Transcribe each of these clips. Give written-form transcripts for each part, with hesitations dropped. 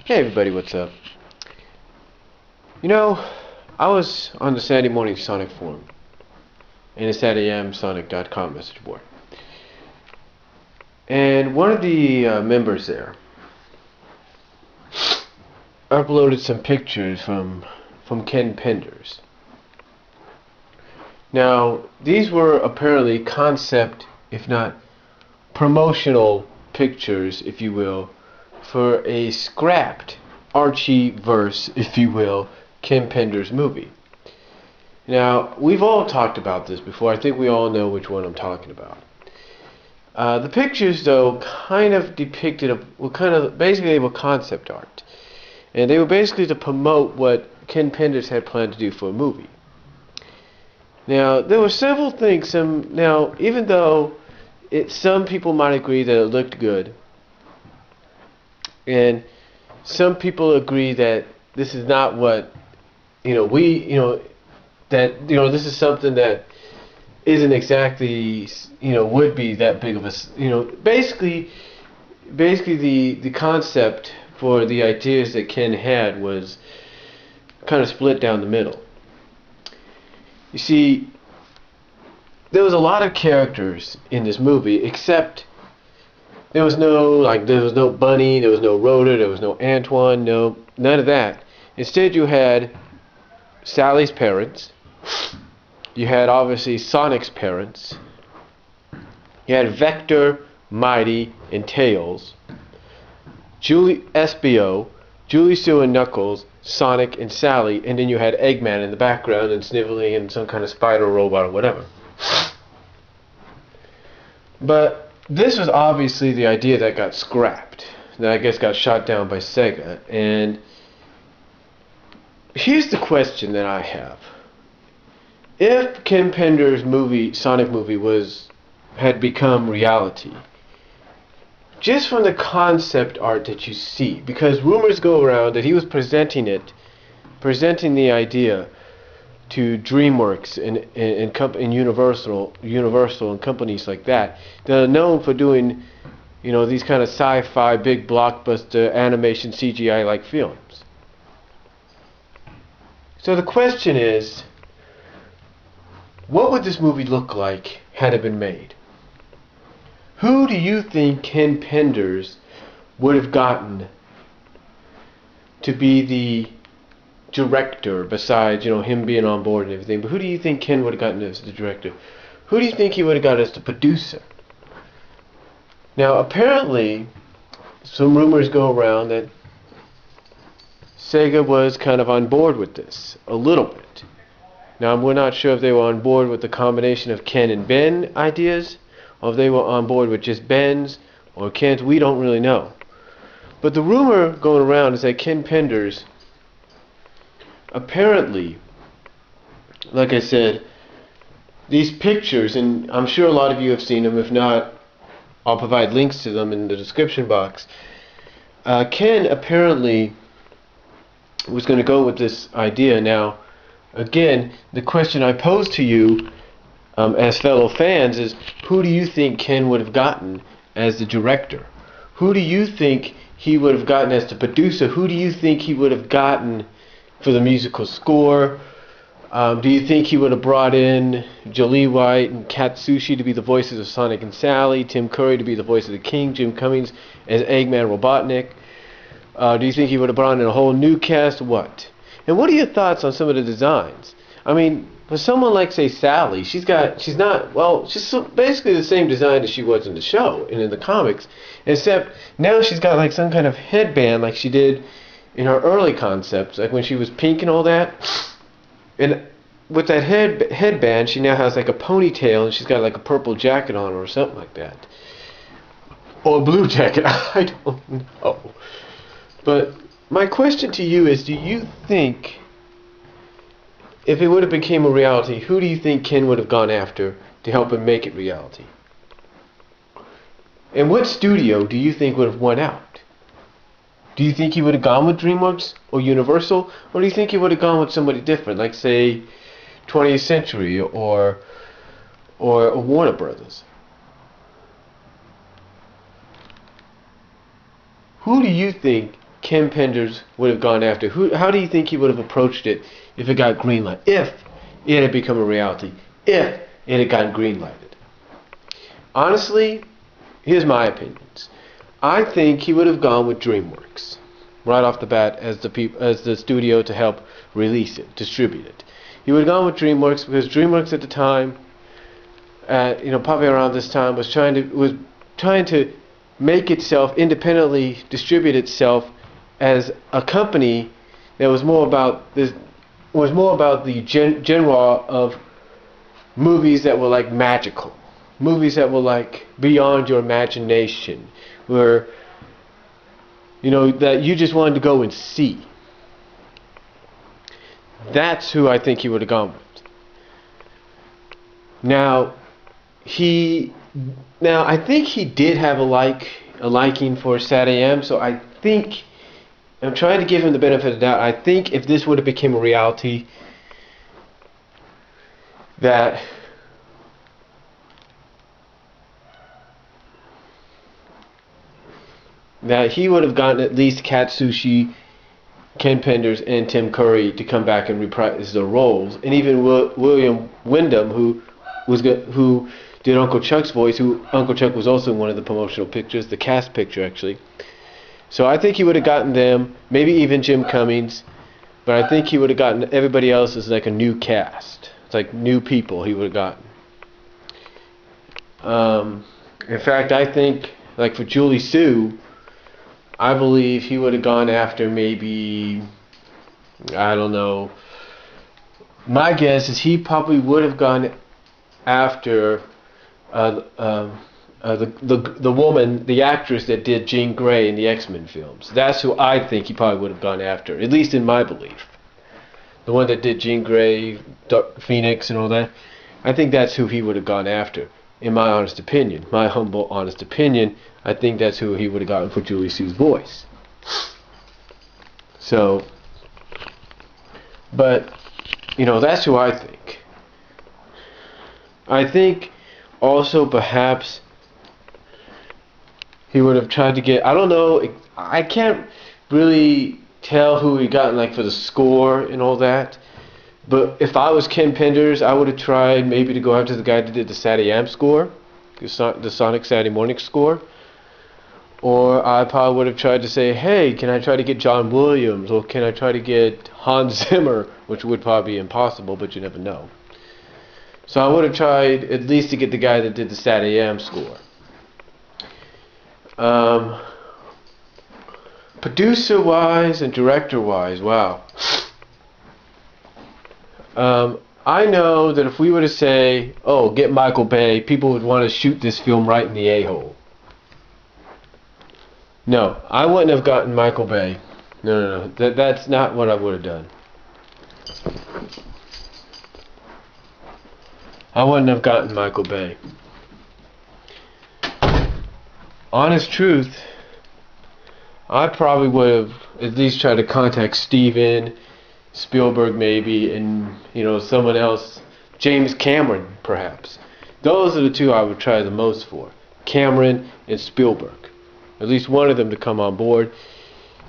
Hey everybody, what's up? You know, I was on the Saturday morning Sonic forum in the SatAmSonic.com message board, and one of the members there uploaded some pictures from Ken Penders. Now, these were apparently concept, if not promotional pictures, if you will, for a scrapped Archie-verse, if you will, Ken Penders movie. Now, we've all talked about this before. I think we all know which one I'm talking about. The pictures, though, kind of depicted, basically they were concept art. And they were basically to promote what Ken Penders had planned to do for a movie. Now, there were several things. Even though some people might agree that it looked good, and some people agree that this is not what this is something that isn't exactly would be that big of a basically the concept for the ideas that Ken had was kind of split down the middle. You see, there was a lot of characters in this movie, except there was no Bunny, there was no Rhoda, there was no Antoine, none of that. Instead, you had Sally's parents. You had obviously Sonic's parents. You had Vector, Mighty, and Tails. Julie Espio, Julie Sue and Knuckles, Sonic and Sally, and then you had Eggman in the background and sniveling and some kind of spider robot or whatever. But this was obviously the idea that got scrapped, that I guess got shot down by Sega. And here's the question that I have. If Ken Penders' Sonic movie had become reality, just from the concept art that you see, because rumors go around that he was presenting the idea to DreamWorks and Universal and companies like that are known for doing, these kind of sci-fi big blockbuster animation CGI like films. So the question is, what would this movie look like had it been made? Who do you think Ken Penders would have gotten to be the director, besides him being on board and everything? But who do you think Ken would have gotten as the director? Who do you think he would have got as the producer? Now, apparently, some rumors go around that Sega was kind of on board with this a little bit. Now, we're not sure if they were on board with the combination of Ken and Ben ideas, or if they were on board with just Ben's or Ken's. We don't really know. But the rumor going around is that Ken Penders, apparently, like I said, these pictures, and I'm sure a lot of you have seen them. If not, I'll provide links to them in the description box. Ken apparently was going to go with this idea. Now, again, the question I pose to you as fellow fans is, who do you think Ken would have gotten as the director? Who do you think he would have gotten as the producer? Who do you think he would have gotten for the musical score? Do you think he would have brought in Jolie White and Katsushi to be the voices of Sonic and Sally, Tim Curry to be the voice of the King, Jim Cummings as Eggman Robotnik? Do you think he would have brought in a whole new cast? What? And what are your thoughts on some of the designs? I mean, for someone like, say, Sally, she's basically the same design as she was in the show and in the comics, except now she's got like some kind of headband like she did in her early concepts, like when she was pink and all that. And with that headband, she now has like a ponytail, and she's got like a purple jacket on her or something like that. Or a blue jacket, I don't know. But my question to you is, do you think, if it would have became a reality, who do you think Ken would have gone after to help him make it reality? And what studio do you think would have won out? Do you think he would have gone with DreamWorks or Universal? Or do you think he would have gone with somebody different, like, say, 20th Century or Warner Brothers? Who do you think Ken Penders would have gone after? How do you think he would have approached it if it got greenlighted? If it had become a reality? If it had gotten greenlighted? Honestly, here's my opinions. I think he would have gone with DreamWorks right off the bat as the studio to help release it, distribute it. He would have gone with DreamWorks because DreamWorks at the time, probably around this time, was trying to make itself independently distribute itself as a company that was more about the genre of movies that were like magical, movies that were like beyond your imagination, where that you just wanted to go and see. That's who I think he would have gone with. Now I think he did have a liking for Sat AM, so I think I'm trying to give him the benefit of the doubt. I think if this would have become a reality, that he would have gotten at least Katsushi, Ken Penders, and Tim Curry to come back and reprise their roles, and even William Wyndham, who did Uncle Chuck's voice, who Uncle Chuck was also in one of the promotional pictures, the cast picture actually. So I think he would have gotten them, maybe even Jim Cummings, but I think he would have gotten everybody else as like a new cast. It's like new people he would have gotten. In fact, I think, like for Julie Sue, I believe he would have gone after maybe, I don't know. My guess is he probably would have gone after the woman, the actress that did Jean Grey in the X-Men films. That's who I think he probably would have gone after, at least in my belief. The one that did Jean Grey, Phoenix, and all that. I think that's who he would have gone after. In my honest opinion, my humble, honest opinion, I think that's who he would have gotten for Julie Sue's voice. So, but, that's who I think. I think also perhaps he would have tried to get, I don't know, I can't really tell who he got like for the score and all that. But if I was Ken Penders, I would have tried maybe to go after the guy that did the Saturday AM score, the Sonic Saturday Morning score. Or I probably would have tried to say, hey, can I try to get John Williams? Or can I try to get Hans Zimmer? Which would probably be impossible, but you never know. So I would have tried at least to get the guy that did the Saturday AM score. Producer-wise and director-wise, wow. I know that if we were to say, oh, get Michael Bay, people would want to shoot this film right in the a-hole. No, I wouldn't have gotten Michael Bay. No. That's not what I would have done. I wouldn't have gotten Michael Bay. Honest truth, I probably would have at least tried to contact Steven Spielberg maybe, and someone else, James Cameron perhaps. Those are the two I would try the most for, Cameron and Spielberg. At least one of them to come on board.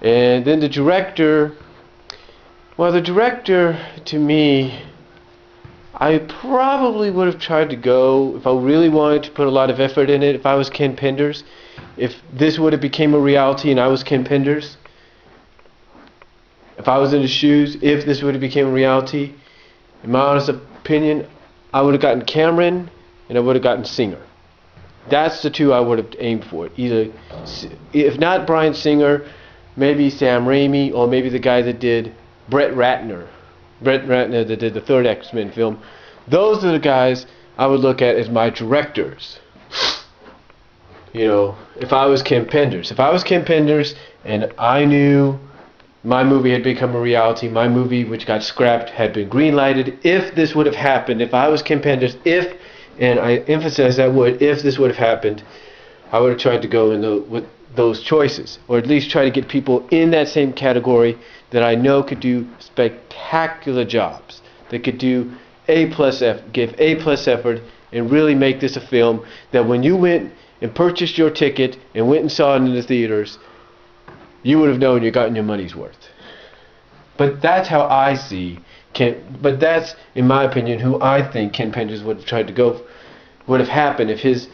And then the director, well, the director to me, I probably would have tried to go, if I really wanted to put a lot of effort in it, if I was Ken Penders, if this would have became a reality and I was Ken Penders, if I was in his shoes, if this would have became a reality, in my honest opinion, I would have gotten Cameron and I would have gotten Singer. That's the two I would have aimed for. Either, if not Bryan Singer, maybe Sam Raimi, or maybe the guy that did Brett Ratner that did the third X-Men film. Those are the guys I would look at as my directors. If I was Ken Penders. If I was Ken Penders and I knew my movie had become a reality, my movie which got scrapped had been greenlighted, if this would have happened, if I was Ken Penders, and I emphasize that word, if this would have happened, I would have tried to go with those choices, or at least try to get people in that same category that I know could do spectacular jobs, that could do give A+ effort, and really make this a film that when you went and purchased your ticket and went and saw it in the theaters, you would have known you gotten your money's worth. But that's how I see but that's, in my opinion, who I think Ken Penders would have tried to go, would have happened if his,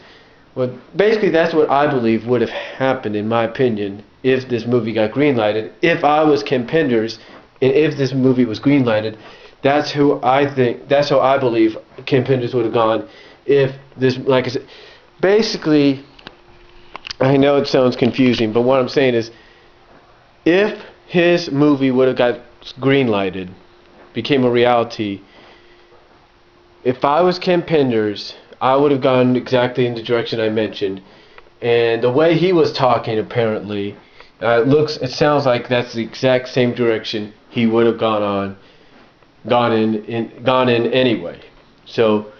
well, basically that's what I believe would have happened, in my opinion, if this movie got greenlighted. If I was Ken Penders, and if this movie was greenlighted, that's how I believe Ken Penders would have gone. If this, like I said, basically, I know it sounds confusing, but what I'm saying is, if his movie would have got greenlighted, became a reality, if I was Ken Penders, I would have gone exactly in the direction I mentioned. And the way he was talking, apparently, it sounds like that's the exact same direction he would have gone in anyway. So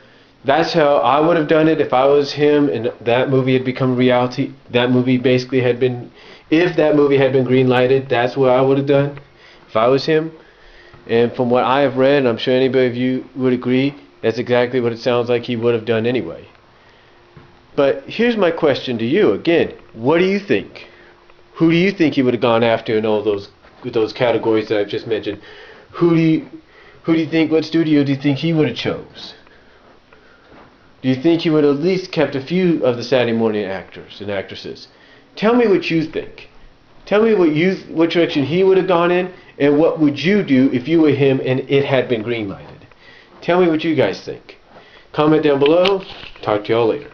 that's how I would have done it if I was him and that movie had become reality. That movie basically had been, if that movie had been greenlighted, that's what I would have done if I was him. And from what I have read, and I'm sure anybody of you would agree, that's exactly what it sounds like he would have done anyway. But here's my question to you again. What do you think? Who do you think he would have gone after in all those categories that I've just mentioned? Who do you think, what studio do you think he would have chose? Do you think he would have at least kept a few of the Saturday morning actors and actresses? Tell me what you think. Tell me what direction he would have gone in, and what would you do if you were him and it had been greenlighted? Tell me what you guys think. Comment down below. Talk to y'all later.